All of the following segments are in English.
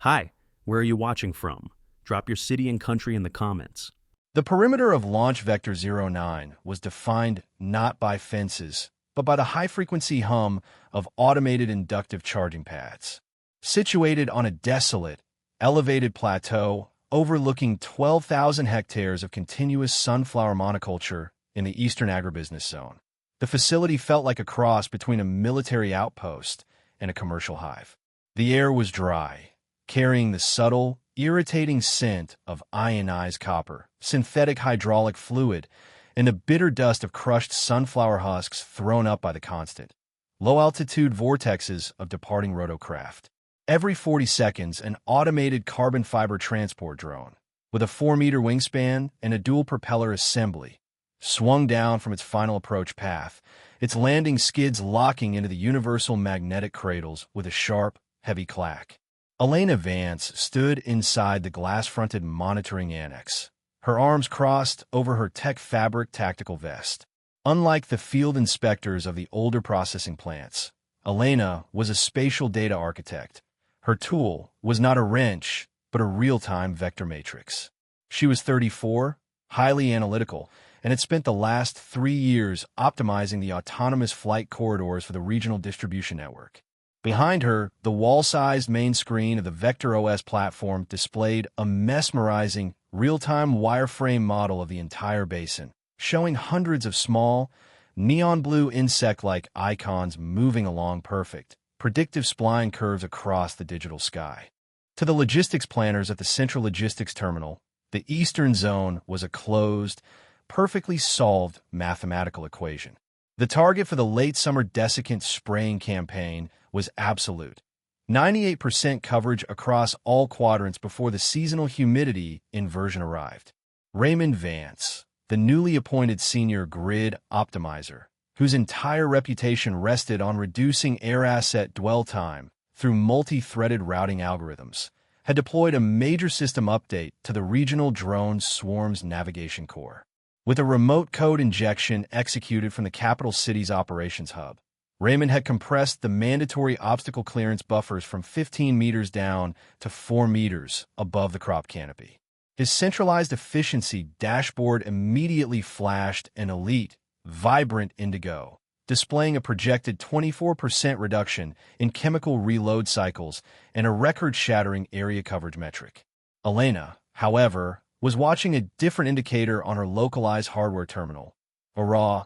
Hi, where are you watching from? Drop your city and country in the comments. The perimeter of Launch Vector 09 was defined not by fences, but by the high-frequency hum of automated inductive charging pads. Situated on a desolate, elevated plateau overlooking 12,000 hectares of continuous sunflower monoculture in the eastern agribusiness zone, the facility felt like a cross between a military outpost and a commercial hive. The air was dry, carrying the subtle, irritating scent of ionized copper, synthetic hydraulic fluid, and the bitter dust of crushed sunflower husks thrown up by the constant, low-altitude vortexes of departing rotocraft. Every 40 seconds, an automated carbon fiber transport drone, with a 4-meter wingspan and a dual-propeller assembly, swung down from its final approach path, its landing skids locking into the universal magnetic cradles with a sharp, heavy clack. Elena Vance stood inside the glass-fronted monitoring annex, her arms crossed over her tech fabric tactical vest. Unlike the field inspectors of the older processing plants, Elena was a spatial data architect. Her tool was not a wrench, but a real-time vector matrix. She was 34, highly analytical, and had spent the last 3 years optimizing the autonomous flight corridors for the regional distribution network. Behind her, the wall-sized main screen of the Vector OS platform displayed a mesmerizing, real-time wireframe model of the entire basin, showing hundreds of small, neon blue insect-like icons moving along perfect, predictive spline curves across the digital sky. To the logistics planners at the Central Logistics Terminal, the Eastern Zone was a closed, perfectly solved mathematical equation. The target for the late summer desiccant spraying campaign was absolute. 98% coverage across all quadrants before the seasonal humidity inversion arrived. Raymond Vance, the newly appointed senior grid optimizer, whose entire reputation rested on reducing air asset dwell time through multi-threaded routing algorithms, had deployed a major system update to the regional drone swarms navigation core. With a remote code injection executed from the capital city's operations hub, Raymond had compressed the mandatory obstacle clearance buffers from 15 meters down to 4 meters above the crop canopy. His centralized efficiency dashboard immediately flashed an elite, vibrant indigo, displaying a projected 24% reduction in chemical reload cycles and a record-shattering area coverage metric. Elena, however, was watching a different indicator on her localized hardware terminal, a raw,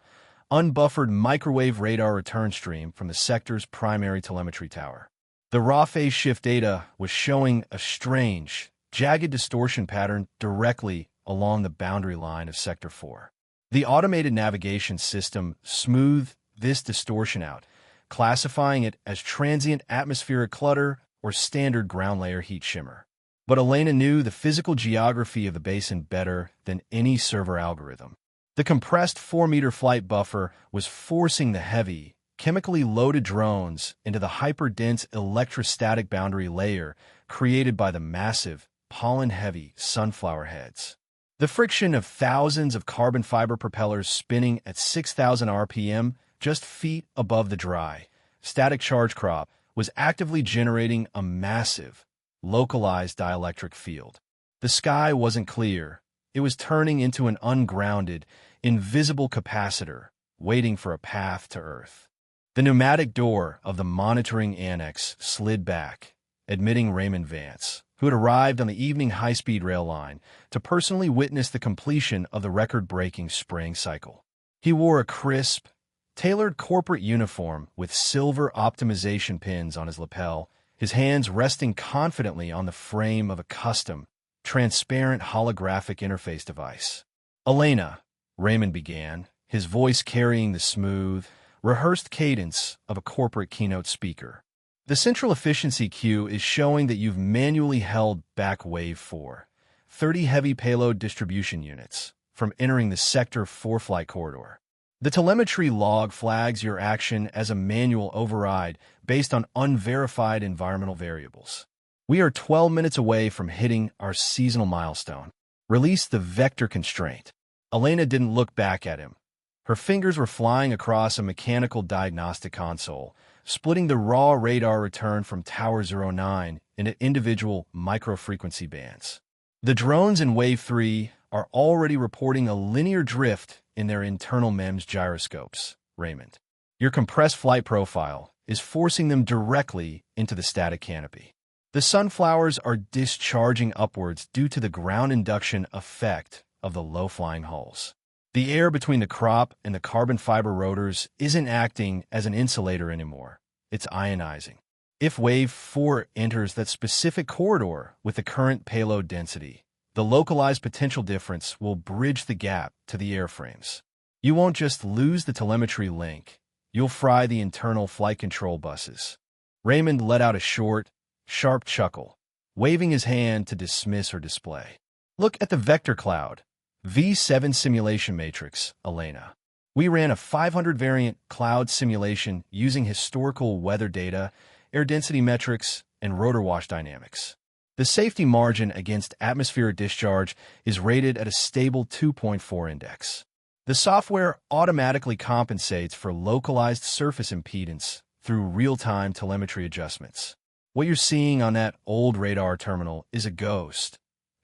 unbuffered microwave radar return stream from the sector's primary telemetry tower. The raw phase shift data was showing a strange, jagged distortion pattern directly along the boundary line of Sector 4. The automated navigation system smoothed this distortion out, classifying it as transient atmospheric clutter or standard ground layer heat shimmer. But Elena knew the physical geography of the basin better than any server algorithm. The compressed 4-meter flight buffer was forcing the heavy, chemically loaded drones into the hyper-dense electrostatic boundary layer created by the massive, pollen-heavy sunflower heads. The friction of thousands of carbon fiber propellers spinning at 6,000 RPM just feet above the dry, static charge crop was actively generating a massive, localized dielectric field. The sky wasn't clear. It was turning into an ungrounded, invisible capacitor, waiting for a path to Earth. The pneumatic door of the monitoring annex slid back, admitting Raymond Vance, who had arrived on the evening high-speed rail line to personally witness the completion of the record-breaking spraying cycle. He wore a crisp, tailored corporate uniform with silver optimization pins on his lapel, his hands resting confidently on the frame of a custom, transparent holographic interface device. "Elena," Raymond began, his voice carrying the smooth, rehearsed cadence of a corporate keynote speaker. "The central efficiency queue is showing that you've manually held back Wave 4, 30 heavy-payload distribution units, from entering the Sector 4 flight corridor. The telemetry log flags your action as a manual override based on unverified environmental variables. We are 12 minutes away from hitting our seasonal milestone. Release the vector constraint." Elena didn't look back at him. Her fingers were flying across a mechanical diagnostic console, splitting the raw radar return from Tower 09 into individual microfrequency bands. The drones in Wave 3 are already reporting a linear drift in their internal MEMS gyroscopes, Raymond. Your compressed flight profile is forcing them directly into the static canopy. The sunflowers are discharging upwards due to the ground induction effect of the low-flying hulls. The air between the crop and the carbon fiber rotors isn't acting as an insulator anymore. It's ionizing. If Wave 4 enters that specific corridor with the current payload density, the localized potential difference will bridge the gap to the airframes. You won't just lose the telemetry link, you'll fry the internal flight control buses. Raymond let out a short, sharp chuckle, waving his hand to dismiss her display. Look at the vector cloud. V7 simulation matrix, Elena. We ran a 500 variant cloud simulation using historical weather data, air density metrics, and rotor wash dynamics. The safety margin against atmospheric discharge is rated at a stable 2.4 index. The software automatically compensates for localized surface impedance through real-time telemetry adjustments. What you're seeing on that old radar terminal is a ghost,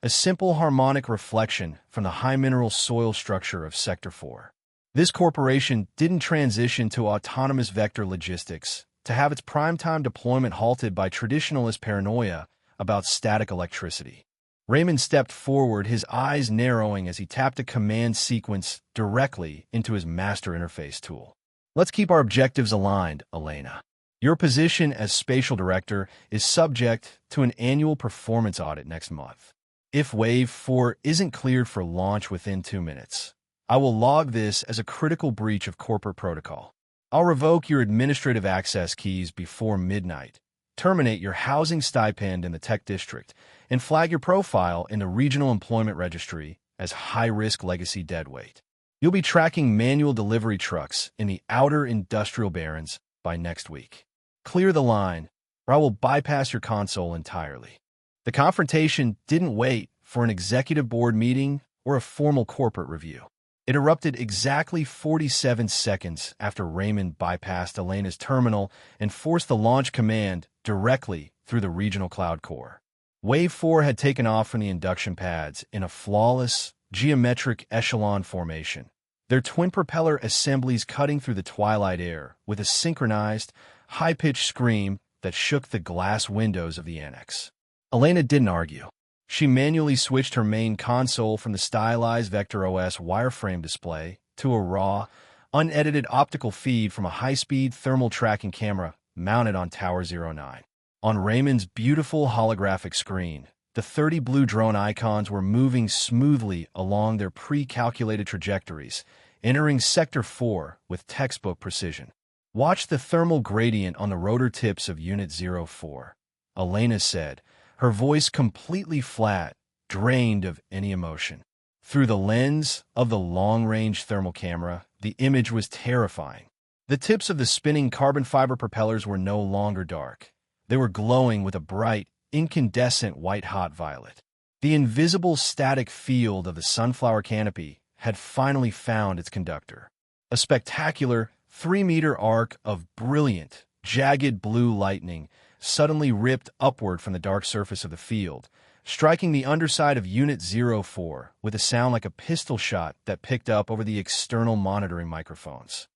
a simple harmonic reflection from the high-mineral soil structure of Sector 4. This corporation didn't transition to autonomous vector logistics to have its prime-time deployment halted by traditionalist paranoia about static electricity. Raymond stepped forward, his eyes narrowing as he tapped a command sequence directly into his master interface tool. Let's keep our objectives aligned, Elena. Your position as spatial director is subject to an annual performance audit next month. If Wave 4 isn't cleared for launch within 2 minutes, I will log this as a critical breach of corporate protocol. I'll revoke your administrative access keys before midnight, terminate your housing stipend in the tech district, and flag your profile in the regional employment registry as high-risk legacy deadweight. You'll be tracking manual delivery trucks in the outer industrial barrens by next week. Clear the line, or I will bypass your console entirely. The confrontation didn't wait for an executive board meeting or a formal corporate review. It erupted exactly 47 seconds after Raymond bypassed Elena's terminal and forced the launch command directly through the regional cloud core. Wave 4 had taken off from the induction pads in a flawless, geometric echelon formation, their twin propeller assemblies cutting through the twilight air with a synchronized, high-pitched scream that shook the glass windows of the annex. Elena didn't argue. She manually switched her main console from the stylized Vector OS wireframe display to a raw, unedited optical feed from a high-speed thermal tracking camera mounted on Tower 09. On Raymond's beautiful holographic screen, the 30 blue drone icons were moving smoothly along their pre-calculated trajectories, entering Sector 4 with textbook precision. Watch the thermal gradient on the rotor tips of Unit 04, Elena said, her voice completely flat, drained of any emotion. Through the lens of the long-range thermal camera, the image was terrifying. The tips of the spinning carbon fiber propellers were no longer dark. They were glowing with a bright, incandescent white-hot violet. The invisible static field of the sunflower canopy had finally found its conductor. A spectacular 3-meter arc of brilliant, jagged blue lightning suddenly ripped upward from the dark surface of the field, striking the underside of Unit 04 with a sound like a pistol shot that picked up over the external monitoring microphones.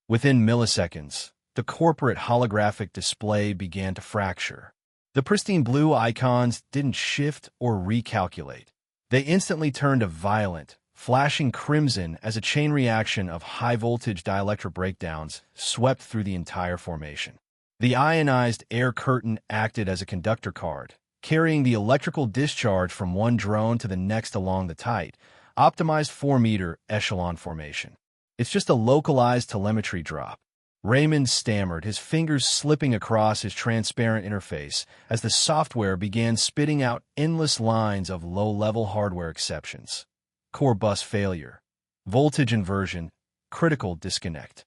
Within milliseconds, the corporate holographic display began to fracture. The pristine blue icons didn't shift or recalculate. They instantly turned a violent, flashing crimson as a chain reaction of high-voltage dielectric breakdowns swept through the entire formation. The ionized air curtain acted as a conductor card, carrying the electrical discharge from one drone to the next along the tight, optimized 4-meter echelon formation. It's just a localized telemetry drop. Raymond stammered, his fingers slipping across his transparent interface as the software began spitting out endless lines of low-level hardware exceptions. Core bus failure, voltage inversion, critical disconnect.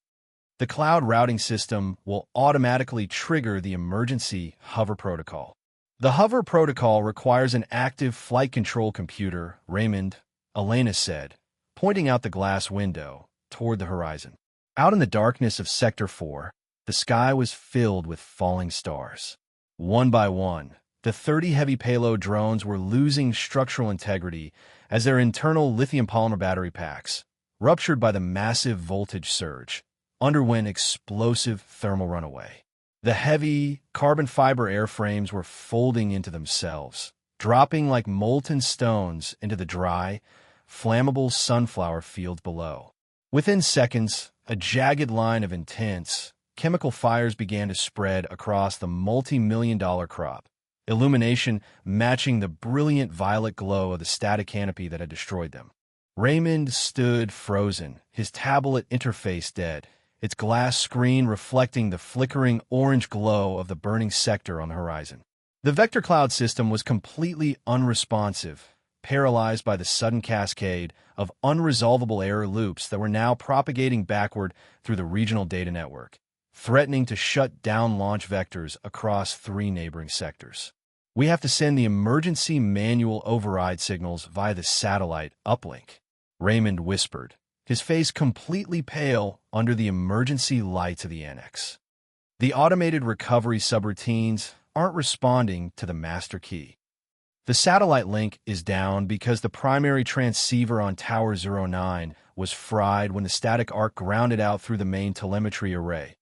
The cloud routing system will automatically trigger the emergency hover protocol. The hover protocol requires an active flight control computer, Raymond, Elena said, pointing out the glass window toward the horizon. Out in the darkness of Sector 4, The sky was filled with falling stars. One by one, the 30 heavy-payload drones were losing structural integrity as their internal lithium polymer battery packs, ruptured by the massive voltage surge, underwent explosive thermal runaway. The heavy, carbon fiber airframes were folding into themselves, dropping like molten stones into the dry, flammable sunflower field below. Within seconds, a jagged line of intense, chemical fires began to spread across the multi-million-dollar crop, illumination matching the brilliant violet glow of the static canopy that had destroyed them. Raymond stood frozen, his tablet interface dead, its glass screen reflecting the flickering orange glow of the burning sector on the horizon. The vector cloud system was completely unresponsive, paralyzed by the sudden cascade of unresolvable error loops that were now propagating backward through the regional data network, threatening to shut down launch vectors across 3 neighboring sectors. We have to send the emergency manual override signals via the satellite uplink, Raymond whispered, his face completely pale under the emergency lights of the annex. The automated recovery subroutines aren't responding to the master key. The satellite link is down because the primary transceiver on Tower 09 was fried when the static arc grounded out through the main telemetry array,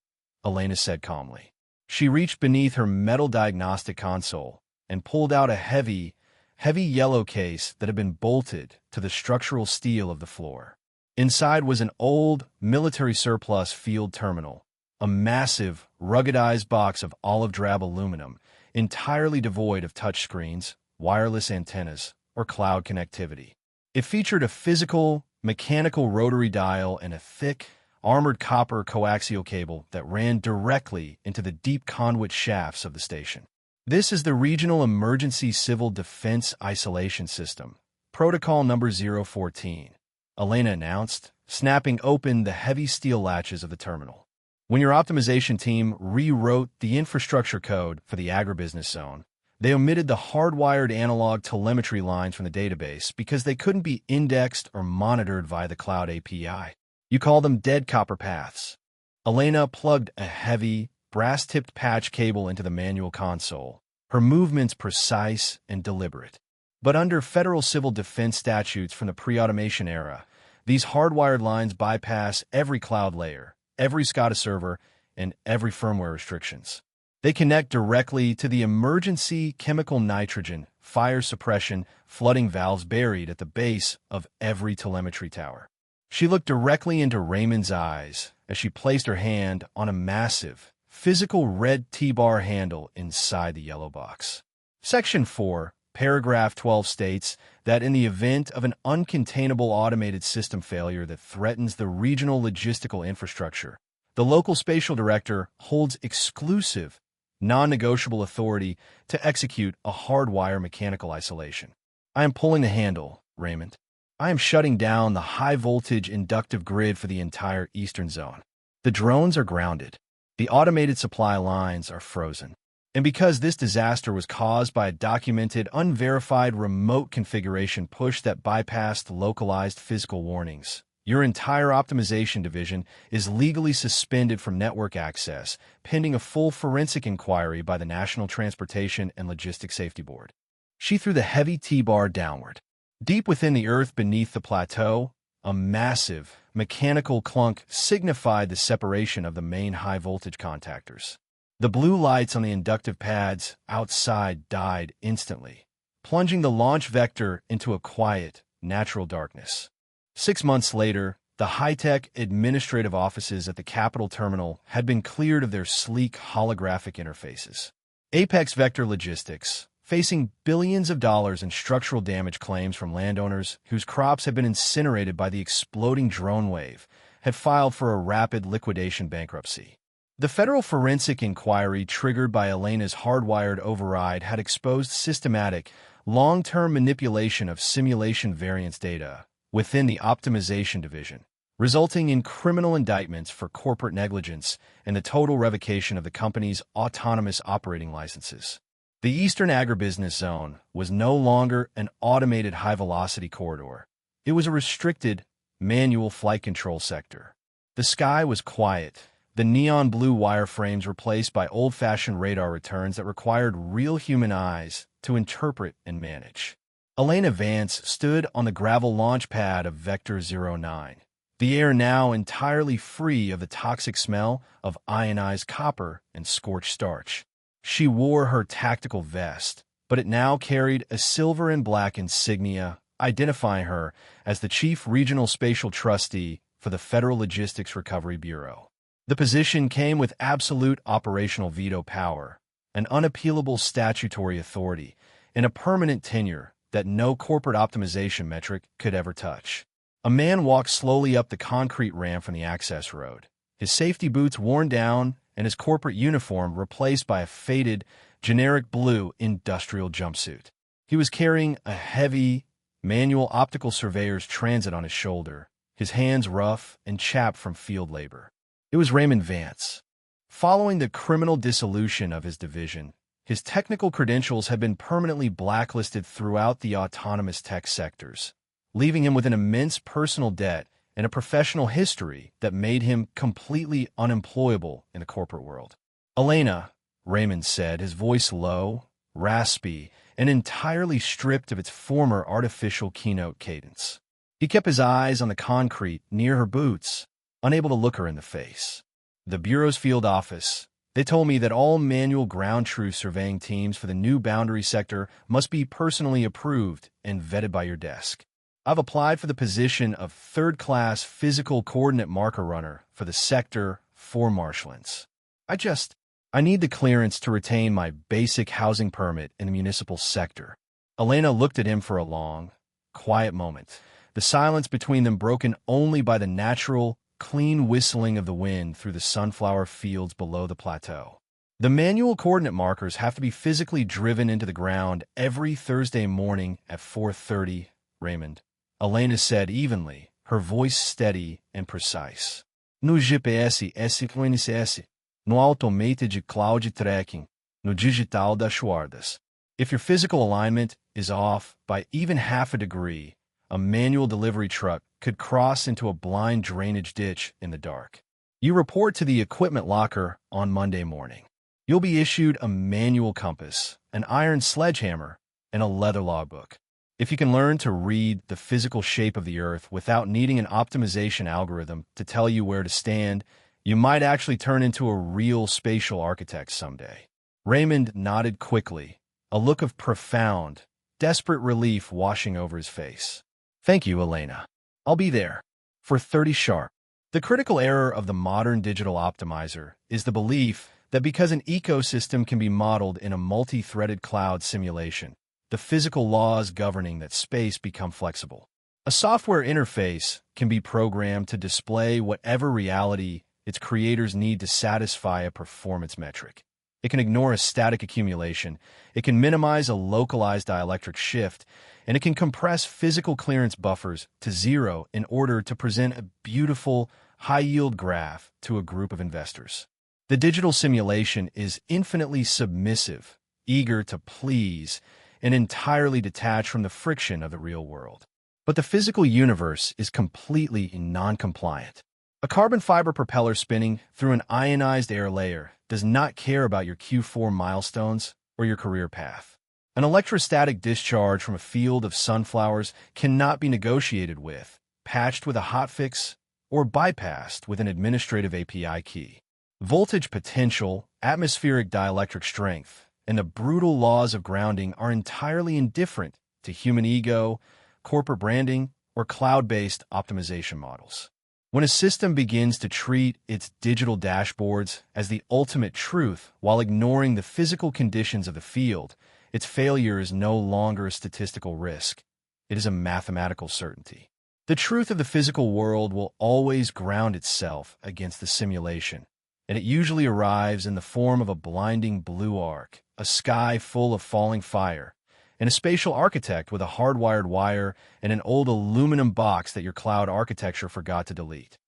Elena said calmly. She reached beneath her metal diagnostic console and pulled out a heavy yellow case that had been bolted to the structural steel of the floor. Inside was an old, military surplus field terminal, a massive, ruggedized box of olive drab aluminum, entirely devoid of touchscreens, wireless antennas, or cloud connectivity. It featured a physical, mechanical rotary dial and a thick, armored copper coaxial cable that ran directly into the deep conduit shafts of the station. This is the Regional Emergency Civil Defense Isolation System, Protocol number 014, Elena announced, snapping open the heavy steel latches of the terminal. When your optimization team rewrote the infrastructure code for the agribusiness zone, they omitted the hardwired analog telemetry lines from the database because they couldn't be indexed or monitored via the cloud API. You call them dead copper paths. Elena plugged a heavy, brass-tipped patch cable into the manual console, her movements precise and deliberate. But under federal civil defense statutes from the pre-automation era, these hardwired lines bypass every cloud layer, every SCADA server, and every firmware restrictions. They connect directly to the emergency chemical nitrogen, fire suppression, flooding valves buried at the base of every telemetry tower. She looked directly into Raymond's eyes as she placed her hand on a massive, physical red T-bar handle inside the yellow box. Section 4, Paragraph 12 states that in the event of an uncontainable automated system failure that threatens the regional logistical infrastructure, the local spatial director holds exclusive, non-negotiable authority to execute a hardwire mechanical isolation. I am pulling the handle, Raymond. I am shutting down the high-voltage inductive grid for the entire eastern zone. The drones are grounded. The automated supply lines are frozen. And because this disaster was caused by a documented, unverified remote configuration push that bypassed localized physical warnings, your entire optimization division is legally suspended from network access, pending a full forensic inquiry by the National Transportation and Logistics Safety Board. She threw the heavy T-bar downward. Deep within the earth beneath the plateau, a massive, mechanical clunk signified the separation of the main high-voltage contactors. The blue lights on the inductive pads outside died instantly, plunging the launch vector into a quiet, natural darkness. 6 months later, the high-tech administrative offices at the Capitol Terminal had been cleared of their sleek holographic interfaces. Apex Vector Logistics, facing billions of dollars in structural damage claims from landowners whose crops had been incinerated by the exploding drone wave, had filed for a rapid liquidation bankruptcy. The federal forensic inquiry triggered by Elena's hardwired override had exposed systematic, long-term manipulation of simulation variance data within the optimization division, resulting in criminal indictments for corporate negligence and the total revocation of the company's autonomous operating licenses. The Eastern Agribusiness Zone was no longer an automated high-velocity corridor. It was a restricted, manual flight control sector. The sky was quiet, the neon blue wireframes replaced by old-fashioned radar returns that required real human eyes to interpret and manage. Elena Vance stood on the gravel launch pad of Vector 09, the air now entirely free of the toxic smell of ionized copper and scorched starch. She wore her tactical vest, but it now carried a silver and black insignia identifying her as the Chief Regional Spatial Trustee for the Federal Logistics Recovery Bureau. The position came with absolute operational veto power, an unappealable statutory authority, and a permanent tenure that no corporate optimization metric could ever touch. A man walked slowly up the concrete ramp from the access road, his safety boots worn down and his corporate uniform replaced by a faded, generic blue industrial jumpsuit. He was carrying a heavy, manual optical surveyor's transit on his shoulder, his hands rough and chapped from field labor. It was Raymond Vance. Following the criminal dissolution of his division, his technical credentials had been permanently blacklisted throughout the autonomous tech sectors, leaving him with an immense personal debt and a professional history that made him completely unemployable in the corporate world. "Elena," Raymond said, his voice low, raspy, and entirely stripped of its former artificial keynote cadence. He kept his eyes on the concrete near her boots, unable to look her in the face. "The Bureau's field office. They told me that all manual ground truth surveying teams for the new boundary sector must be personally approved and vetted by your desk. I've applied for the position of third-class physical coordinate marker runner for the sector for marshlands. I need the clearance to retain my basic housing permit in the municipal sector." Elena looked at him for a long, quiet moment, the silence between them broken only by the natural, clean whistling of the wind through the sunflower fields below the plateau. "The manual coordinate markers have to be physically driven into the ground every Thursday morning at 4:30, Raymond," Elena said evenly, her voice steady and precise. "No GPS, SQNSS, no automated cloud tracking, no digital das guardas. If your physical alignment is off by even half a degree, a manual delivery truck could cross into a blind drainage ditch in the dark. You report to the equipment locker on Monday morning. You'll be issued a manual compass, an iron sledgehammer, and a leather logbook. If you can learn to read the physical shape of the Earth without needing an optimization algorithm to tell you where to stand, you might actually turn into a real spatial architect someday." Raymond nodded quickly, a look of profound, desperate relief washing over his face. "Thank you, Elena. I'll be there. For 30 sharp." The critical error of the modern digital optimizer is the belief that because an ecosystem can be modeled in a multi-threaded cloud simulation, the physical laws governing that space become flexible. A software interface can be programmed to display whatever reality its creators need to satisfy a performance metric. It can ignore a static accumulation, it can minimize a localized dielectric shift, and it can compress physical clearance buffers to zero in order to present a beautiful, high-yield graph to a group of investors. The digital simulation is infinitely submissive, eager to please, and entirely detached from the friction of the real world. But the physical universe is completely non-compliant. A carbon fiber propeller spinning through an ionized air layer does not care about your Q4 milestones or your career path. An electrostatic discharge from a field of sunflowers cannot be negotiated with, patched with a hotfix, or bypassed with an administrative API key. Voltage potential, atmospheric dielectric strength, and the brutal laws of grounding are entirely indifferent to human ego, corporate branding, or cloud-based optimization models. When a system begins to treat its digital dashboards as the ultimate truth while ignoring the physical conditions of the field, its failure is no longer a statistical risk. It is a mathematical certainty. The truth of the physical world will always ground itself against the simulation, and it usually arrives in the form of a blinding blue arc, a sky full of falling fire, and a spatial architect with a hardwired wire and an old aluminum box that your cloud architecture forgot to delete.